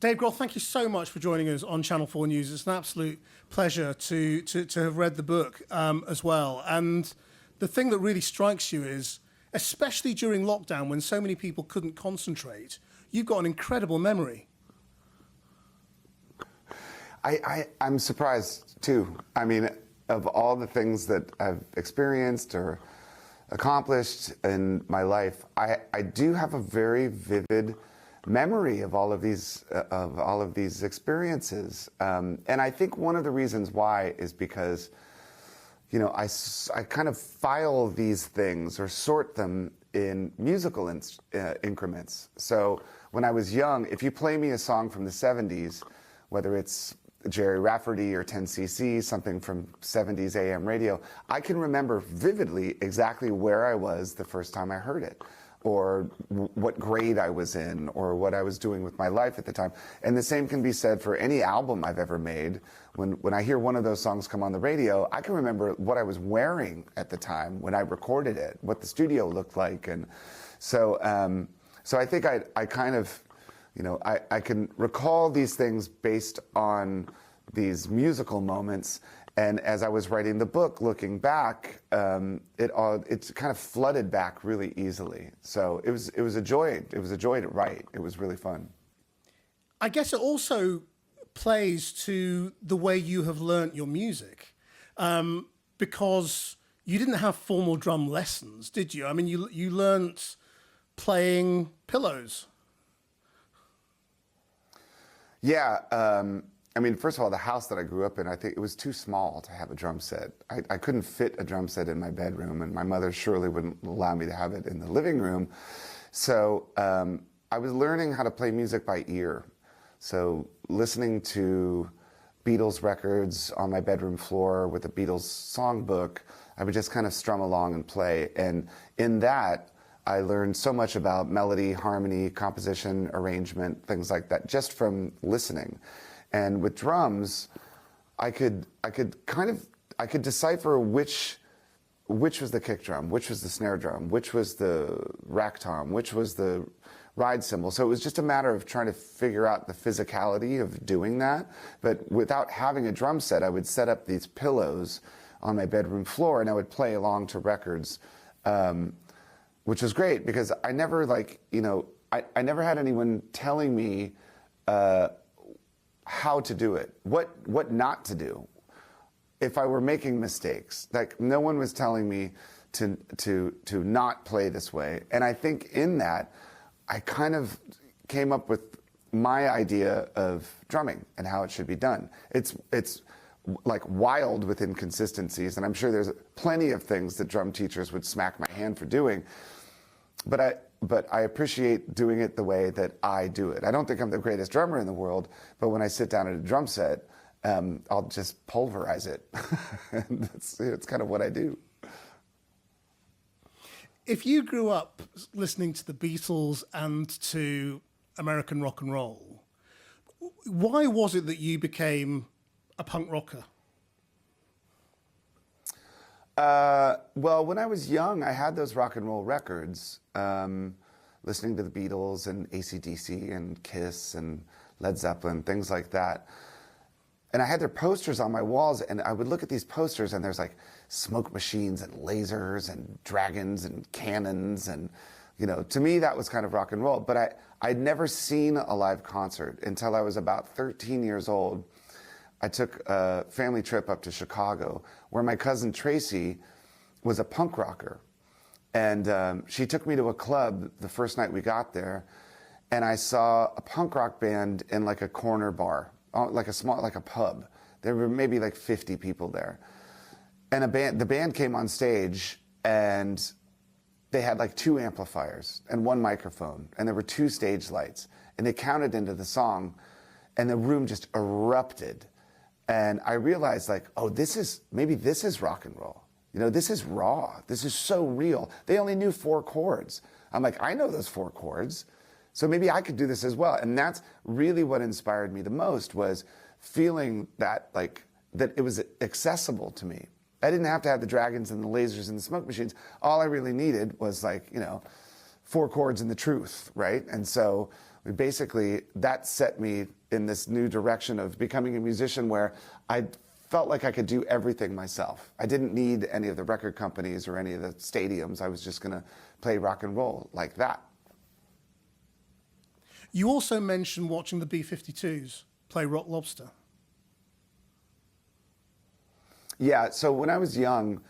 Dave Grohl, thank you so much for joining us on Channel 4 News. It's an absolute pleasure to have read the book as well. And the thing that really strikes you is, especially during lockdown when so many people couldn't concentrate, you've got an incredible memory. I'm surprised too. I mean, of all the things that I've experienced or accomplished in my life, I do have a very vivid memory of all of these experiences. And I think one of the reasons why is because, you know, I kind of file these things or sort them in musical increments. So when I was young, if you play me a song from the 70s, whether it's Jerry Rafferty or 10cc, something from 70s AM radio, I can remember vividly exactly where I was the first time I heard it, or what grade I was in, or what I was doing with my life at the time. And the same can be said for any album I've ever made. When I hear one of those songs come on the radio, I can remember what I was wearing at the time when I recorded it, what the studio looked like. And so I think I kind of, you know, I can recall these things based on these musical moments. And as I was writing the book, looking back, it's kind of flooded back really easily. So it was a joy. It was a joy to write. It was really fun. I guess it also plays to the way you have learnt your music, because you didn't have formal drum lessons, did you? I mean, you learnt playing pillows. Yeah. I mean, first of all, the house that I grew up in, I think it was too small to have a drum set. I couldn't fit a drum set in my bedroom, and my mother surely wouldn't allow me to have it in the living room. So I was learning how to play music by ear. So listening to Beatles records on my bedroom floor with a Beatles songbook, I would just kind of strum along and play. And in that, I learned so much about melody, harmony, composition, arrangement, things like that, just from listening. And with drums, I could decipher which was the kick drum, which was the snare drum, which was the rack tom, which was the ride cymbal. So it was just a matter of trying to figure out the physicality of doing that. But without having a drum set, I would set up these pillows on my bedroom floor, and I would play along to records, which was great because I never, I never had anyone telling me how to do it, what not to do. If I were making mistakes, like no one was telling me to not play this way. And I think in that, I kind of came up with my idea of drumming and how it should be done. It's like wild with inconsistencies, and I'm sure there's plenty of things that drum teachers would smack my hand for doing. But I appreciate doing it the way that I do it. I don't think I'm the greatest drummer in the world, but when I sit down at a drum set, I'll just pulverize it. And it's kind of what I do. If you grew up listening to the Beatles and to American rock and roll, why was it that you became a punk rocker? Well, when I was young, I had those rock and roll records, listening to the Beatles and AC/DC and Kiss and Led Zeppelin, things like that. And I had their posters on my walls, and I would look at these posters, and there's like smoke machines and lasers and dragons and cannons, and you know, to me that was kind of rock and roll. But I'd never seen a live concert until I was about 13 years old. I took a family trip up to Chicago, where my cousin Tracy was a punk rocker. And she took me to a club the first night we got there, and I saw a punk rock band in like a corner bar, like a pub. There were maybe like 50 people there. And the band came on stage, and they had like 2 amplifiers and 1 microphone, and there were 2 stage lights. And they counted into the song, and the room just erupted. And I realized, like, oh, maybe this is rock and roll. You know, this is raw. This is so real. They only knew 4 chords. I'm like, I know those 4 chords, so maybe I could do this as well. And that's really what inspired me the most, was feeling that, like, that it was accessible to me. I didn't have to have the dragons and the lasers and the smoke machines. All I really needed was, like, you know, 4 chords and the truth, right? And so Basically, that set me in this new direction of becoming a musician where I felt like I could do everything myself. I didn't need any of the record companies or any of the stadiums. I was just going to play rock and roll like that. You also mentioned watching the B-52s play Rock Lobster. Yeah, so when I was young,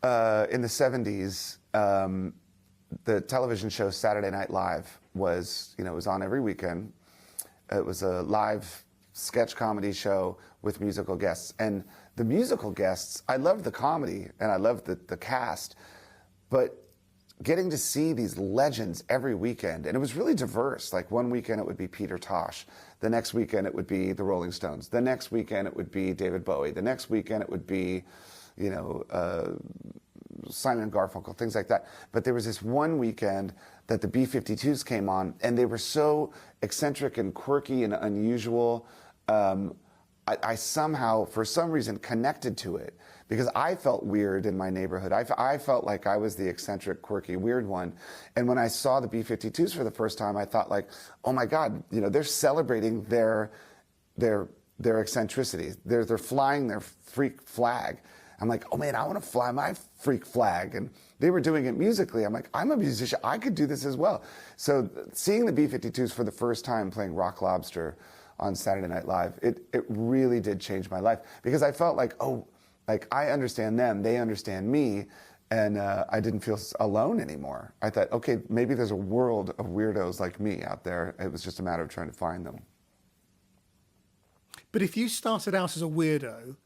in the 70s, the television show Saturday Night Live was, it was on every weekend. It was a live sketch comedy show with musical guests. And the musical guests, I loved the comedy and I loved the cast, but getting to see these legends every weekend, and it was really diverse. Like one weekend it would be Peter Tosh, the next weekend it would be the Rolling Stones, the next weekend it would be David Bowie, the next weekend it would be, Simon and Garfunkel, things like that. But there was this one weekend that the B-52s came on, and they were so eccentric and quirky and unusual. I somehow, for some reason, connected to it because I felt weird in my neighborhood. I felt like I was the eccentric, quirky, weird one. And when I saw the B-52s for the first time, I thought like, oh my God, they're celebrating their eccentricity. They're flying their freak flag. I'm like, oh man, I want to fly my freak flag. And they were doing it musically. I'm like, I'm a musician. I could do this as well. So seeing the B-52s for the first time playing Rock Lobster on Saturday Night Live, it really did change my life because I felt like, I understand them, they understand me, and I didn't feel alone anymore. I thought, okay, maybe there's a world of weirdos like me out there. It was just a matter of trying to find them. But if you started out as a weirdo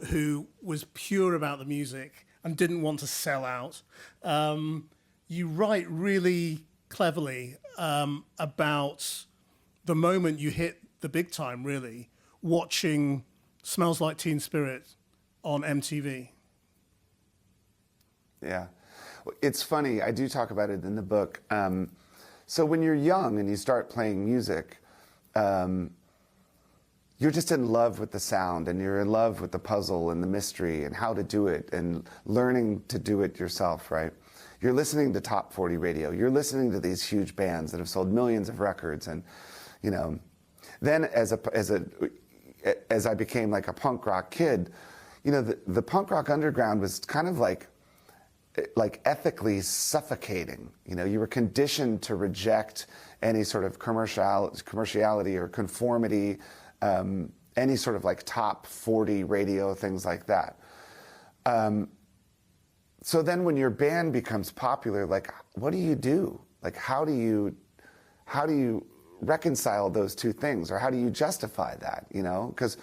who was pure about the music and didn't want to sell out, you write really cleverly about the moment you hit the big time, really, watching Smells Like Teen Spirit on MTV. Yeah. It's funny, I do talk about it in the book. So when you're young and you start playing music, you're just in love with the sound and you're in love with the puzzle and the mystery and how to do it and learning to do it yourself, right? You're listening to top 40 radio. You're listening to these huge bands that have sold millions of records. And, then as I became like a punk rock kid, the punk rock underground was kind of like ethically suffocating. You were conditioned to reject any sort of commerciality or conformity, any sort of like top 40 radio, things like that. So then when your band becomes popular, like, what do you do? Like, how do you reconcile those two things, or how do you justify that? Because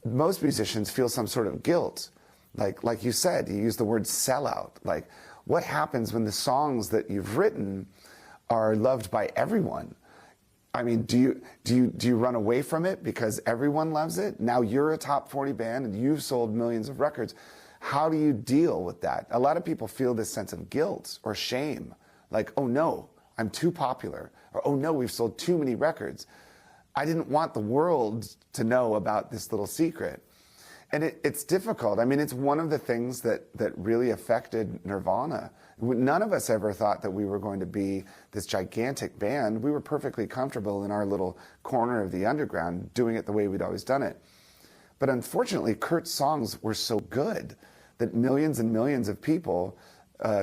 most musicians feel some sort of guilt. Like you said, you use the word sellout. Like, what happens when the songs that you've written are loved by everyone? I mean, do you run away from it because everyone loves it? Now you're a top 40 band and you've sold millions of records. How do you deal with that? A lot of people feel this sense of guilt or shame. Like, oh no, I'm too popular. Or, oh no, we've sold too many records. I didn't want the world to know about this little secret. And it's difficult. I mean, it's one of the things that really affected Nirvana. None of us ever thought that we were going to be this gigantic band. We were perfectly comfortable in our little corner of the underground, doing it the way we'd always done it. But unfortunately, Kurt's songs were so good that millions and millions of people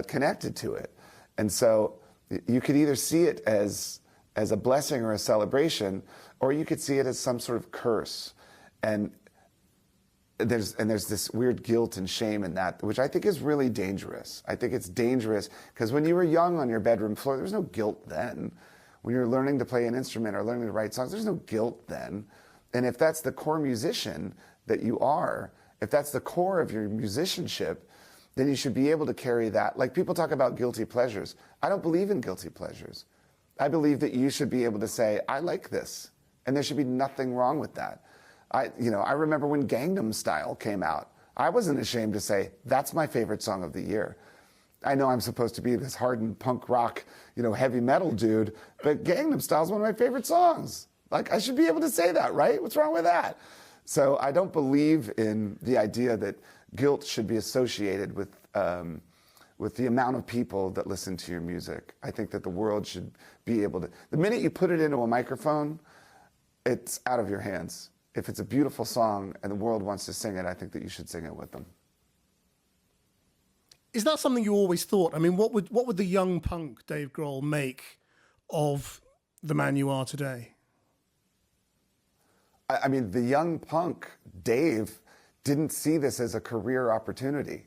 connected to it. And so you could either see it as a blessing or a celebration, or you could see it as some sort of curse. And there's this weird guilt and shame in that, which I think is really dangerous. I think it's dangerous because when you were young on your bedroom floor, there was no guilt then. When you're learning to play an instrument or learning to write songs, there's no guilt then. And if that's the core musician that you are, if that's the core of your musicianship, then you should be able to carry that. Like, people talk about guilty pleasures. I don't believe in guilty pleasures. I believe that you should be able to say, I like this, and there should be nothing wrong with that. I remember when Gangnam Style came out. I wasn't ashamed to say, that's my favorite song of the year. I know I'm supposed to be this hardened punk rock, heavy metal dude, but Gangnam Style is one of my favorite songs. Like, I should be able to say that, right? What's wrong with that? So I don't believe in the idea that guilt should be associated with with the amount of people that listen to your music. I think that the world should be able to, the minute you put it into a microphone, it's out of your hands. If it's a beautiful song and the world wants to sing it, I think that you should sing it with them. Is that something you always thought? I mean, what would the young punk Dave Grohl make of the man you are today? I mean, the young punk Dave didn't see this as a career opportunity.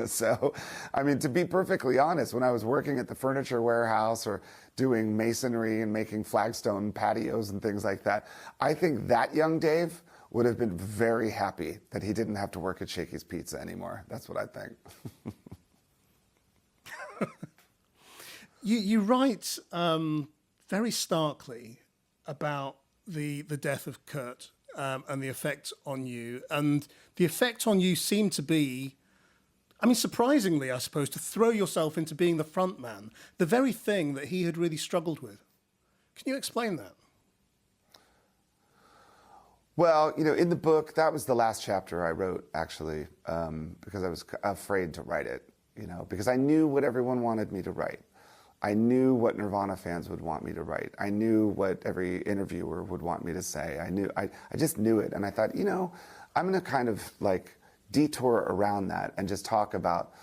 So, I mean, to be perfectly honest, when I was working at the furniture warehouse or doing masonry and making flagstone patios and things like that, I think that young Dave would have been very happy that he didn't have to work at Shakey's Pizza anymore. That's what I think. You write very starkly about the death of Kurt and the effect on you. And the effect on you seemed to be, I mean, surprisingly, I suppose, to throw yourself into being the front man, the very thing that he had really struggled with. Can you explain that? Well, you know, in the book, that was the last chapter I wrote, actually, because I was afraid to write it, you know, because I knew what everyone wanted me to write. I knew what Nirvana fans would want me to write. I knew what every interviewer would want me to say. I just knew it. And I thought, you know, I'm going to kind of like detour around that and just talk about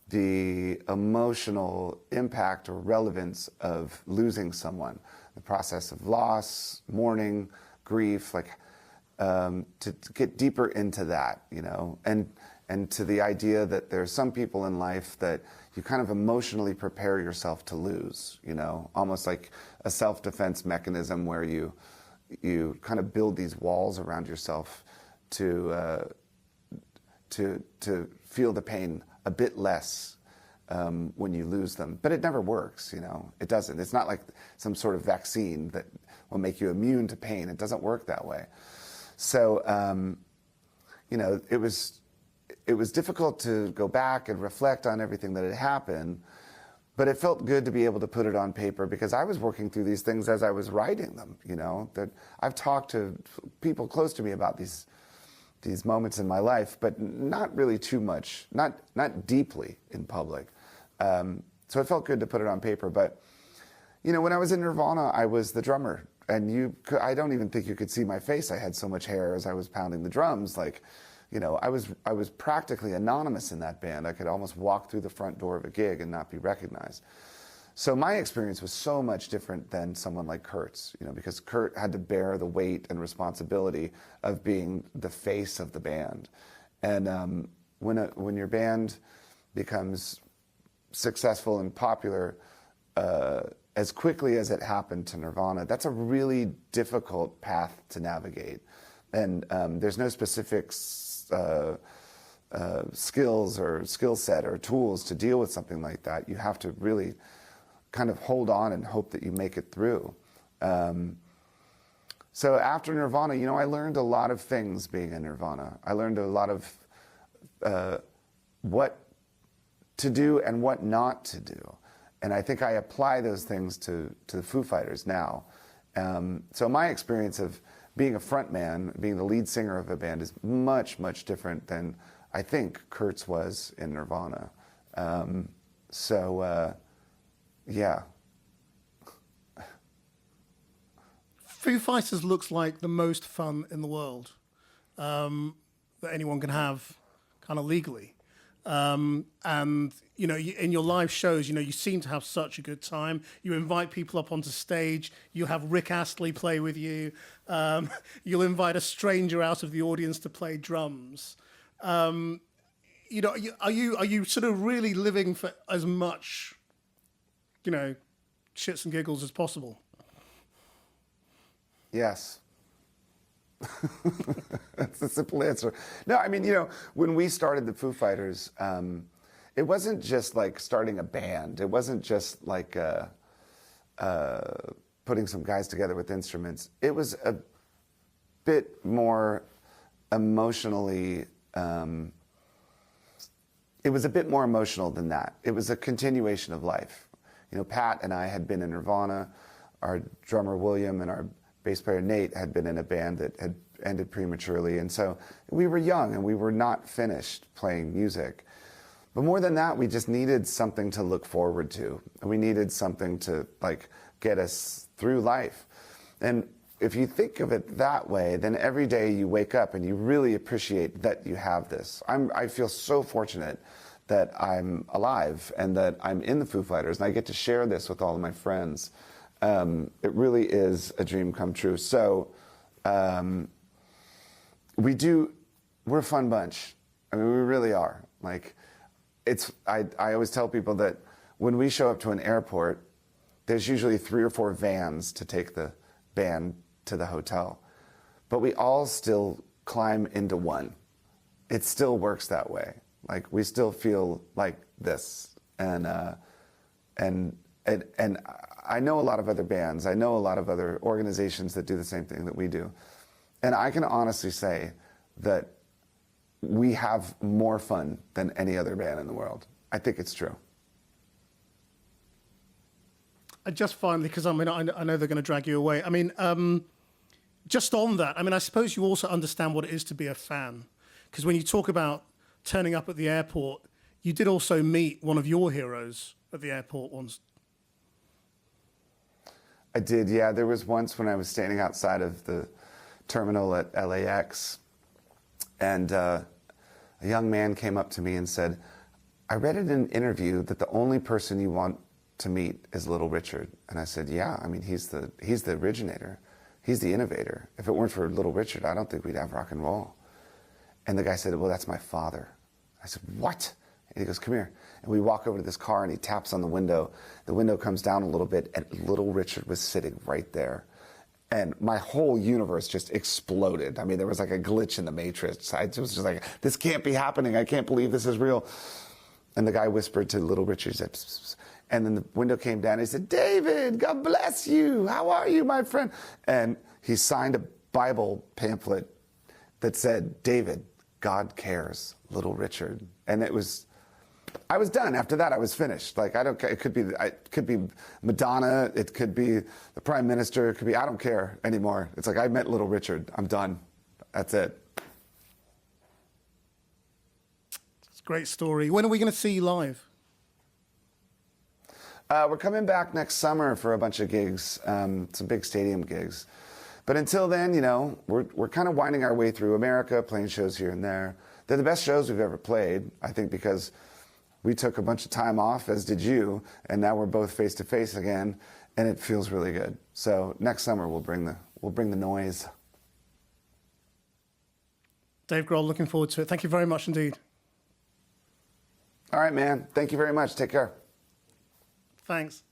the emotional impact or relevance of losing someone, the process of loss, mourning, grief, like to get deeper into that, you know, and to the idea that there's some people in life that you kind of emotionally prepare yourself to lose, you know, almost like a self-defense mechanism where you kind of build these walls around yourself to feel the pain a bit less when you lose them. But it never works, you know, it doesn't. It's not like some sort of vaccine that will make you immune to pain. It doesn't work that way. So, you know, it was difficult to go back and reflect on everything that had happened, but it felt good to be able to put it on paper because I was working through these things as I was writing them, you know, that I've talked to people close to me about these moments in my life, but not really too much, not deeply in public. So it felt good to put it on paper. But, you know, when I was in Nirvana, I was the drummer, and I don't even think you could see my face. I had so much hair as I was pounding the drums, like, you know, I was practically anonymous in that band. I could almost walk through the front door of a gig and not be recognized. So my experience was so much different than someone like Kurt's, you know, because Kurt had to bear the weight and responsibility of being the face of the band. And when your band becomes successful and popular as quickly as it happened to Nirvana, that's a really difficult path to navigate. And there's no specific skills or skill set or tools to deal with something like that. You have to really kind of hold on and hope that you make it through. So after Nirvana, you know, I learned a lot of things being in Nirvana. I learned a lot of what to do and what not to do. And I think I apply those things to the Foo Fighters now. So my experience of being a front man, being the lead singer of a band is much, much different than I think Kurt's was in Nirvana. Yeah. Foo Fighters looks like the most fun in the world that anyone can have kind of legally. And, you know, in your live shows, you know, you seem to have such a good time. You invite people up onto stage. You have Rick Astley play with you. You'll invite a stranger out of the audience to play drums. You know, are you sort of really living for as much, you know, shits and giggles as possible? Yes. That's the simple answer. No, I mean, you know, when we started the Foo Fighters, it wasn't just like starting a band. It wasn't just like putting some guys together with instruments. It was a bit more emotionally, it was a bit more emotional than that. It was a continuation of life. You know, Pat and I had been in Nirvana. Our drummer William and our bass player Nate had been in a band that had ended prematurely. And so we were young and we were not finished playing music. But more than that, we just needed something to look forward to. We needed something to like get us through life. And if you think of it that way, then every day you wake up and you really appreciate that you have this. I feel so fortunate that I'm alive and that I'm in the Foo Fighters and I get to share this with all of my friends. It really is a dream come true. So we're a fun bunch. I mean, we really are. Like, I always tell people that when we show up to an airport, there's usually 3 or 4 vans to take the band to the hotel. But we all still climb into one. It still works that way. Like, we still feel like this. And I know a lot of other bands. I know a lot of other organizations that do the same thing that we do. And I can honestly say that we have more fun than any other band in the world. I think it's true. Just finally, because I know they're going to drag you away. I mean, just on that, I mean, I suppose you also understand what it is to be a fan. Because when you talk about turning up at the airport, you did also meet one of your heroes at the airport once. I did, yeah. There was once when I was standing outside of the terminal at LAX, and a young man came up to me and said, I read in an interview that the only person you want to meet is Little Richard. And I said, yeah, I mean, he's the originator. He's the innovator. If it weren't for Little Richard, I don't think we'd have rock and roll. And the guy said, well, that's my father. I said, what? And he goes, come here. And we walk over to this car and he taps on the window. The window comes down a little bit and Little Richard was sitting right there. And my whole universe just exploded. I mean, there was like a glitch in the matrix. I was just like, this can't be happening. I can't believe this is real. And the guy whispered to Little Richard, he said, psst, psst. And then the window came down. He said, David, God bless you. How are you, my friend? And he signed a Bible pamphlet that said, David, God cares, Little Richard. And I was done. After that, I was finished. Like, I don't care. It could be Madonna. It could be the Prime Minister. It could be, I don't care anymore. It's like, I met Little Richard. I'm done. That's it. It's a great story. When are we going to see you live? We're coming back next summer for a bunch of gigs, some big stadium gigs. But until then, you know, we're kind of winding our way through America, playing shows here and there. They're the best shows we've ever played, I think, because we took a bunch of time off, as did you, and now we're both face to face again, and it feels really good. So next summer we'll bring the noise. Dave Grohl, looking forward to it. Thank you very much indeed. All right, man. Thank you very much. Take care. Thanks.